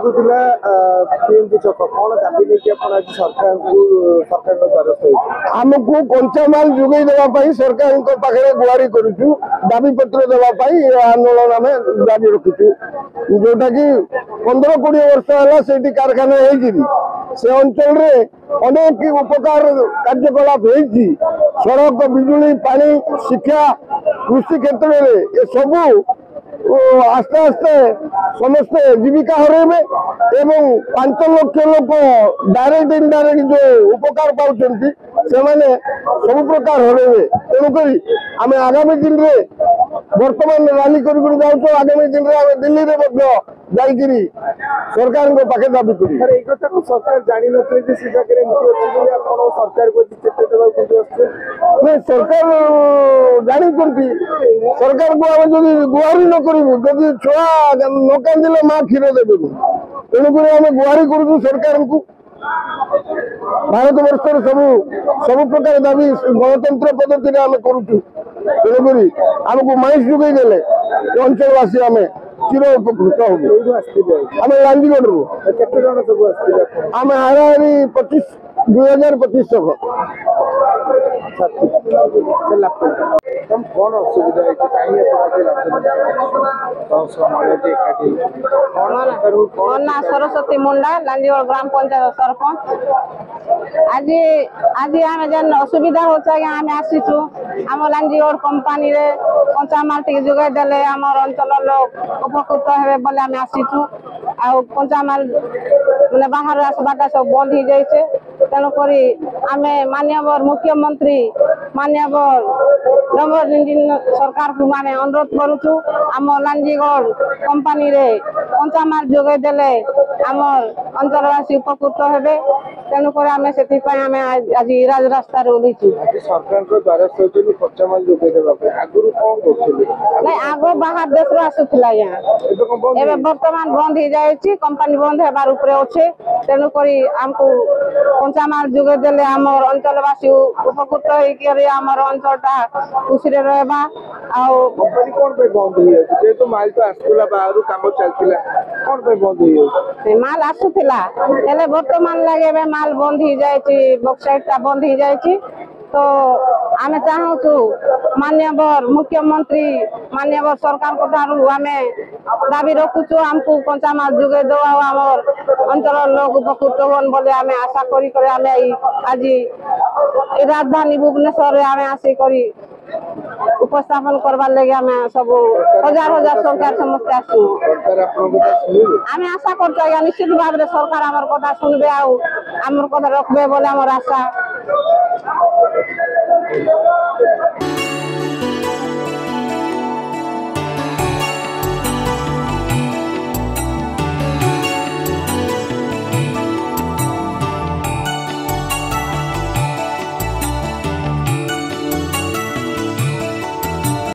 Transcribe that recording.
लगुला PMG छक कौन दाबी लेके अपन आज सरकार द्वारस्थ होइछ आमको कंचामाल जोगई देवा सरकार पाखे गुहारी करूँ दाबी पत्र देवाई आंदोलन आम दाबी रखीचु जोटा कि 15-20 वर्ष है से कारखाना से अंचल अनेक उपकार कार्यकलाप सड़क बिजुली पानी शिक्षा कृषि क्षेत्र में ये सबू आस्ते आस्ते समस्ते जीविका हरइबे एवं 5 लाख लोक डायरेक्ट इनडायरेक्ट जो उपकार पाँच सब प्रकार हरइबे तेणुक आम आगामी दिन में बर्तमान रैली कर आगामी दिन में दिल्ली में जाइकरी सरकार पाखे दाबी कर सरकार जानी नथि से जगह सरकार को नहीं सरकार जानी सरकार को आम जो गुहारी न करूँ जदि छुआ न कांदिले माँ क्षीर देवे तेणुक आम गुहारी करूँ सरकार को भारत वर्ष सब प्रकार दाबी गणतंत्र पद्धति आम करूँ तेणुक आमको माइस जुगे देले अंचलवासी आम चिर उपकृत हो आम लांजीगढ़ आम हाराहारी 2025 तक कौन असुविधा है सरस्वती मुंडा लांजीगढ़ ग्राम पंचायत सरपंच आज आज आम जेन असुविधा होचे आम आसीचु आम लांजीगढ़ कंपानी रे कंचामाल टिके जोगाई देले आमर अंचल लोक उपकृत हेबे बोले आम आसीचु आ कंचामाल माने बाहर आसबाटा सब बंद हो जाइए तेणुक आम माननीय मुख्यमंत्री माननीय नंबर इंजिन सरकार को माने अनुरोध करुचु आम लांजीगढ़ कंपानी रे कंचामाल जोगाई देले आमर अंचलवासी उपकृत हेबे तेणुक आम से आज राजरास्ता ओल्लैचु सरकार द्वारस्थ होइछन कंचामाल जोगाई देबा आगुरु कोन करथिले नहीं आगो बाहर देश रो आसुथिला यहाँ एबे वर्तमान बंद हो जाए कंपानी बंद हेबार ऊपर अच्छे तेणुक आमको कंचामाल जोगाई देले आमर अंचलवासी उपकृत होकर आमर अंचलटा खुशी रहबा कंपनी कोन पे बंद होई जे तो माल तो आसुला बाहरु काम चलतिला कोन पे बंद होई माल आसुथिला हेले वर्तमान लगे माल बंद हो जाए बक्साइट टा बंद हो जाए तो आम चाहूँ माननीय मुख्यमंत्री माननीय सरकार को आम दाबी रखुचु आमको कंचामाल जोगे दवा आमर अंचल लोग उपकृत होन बोले आम आशा करी आम आज राजधानी भुवनेश्वर आम आसिक उपस्थापन करवार लगे आम सब हजार हजार सरकार समस्त आसु आम आशा कर निश्चित भाव में सरकार आमर कथा सुनबे आमर कथा रखबे बोले आमर आशा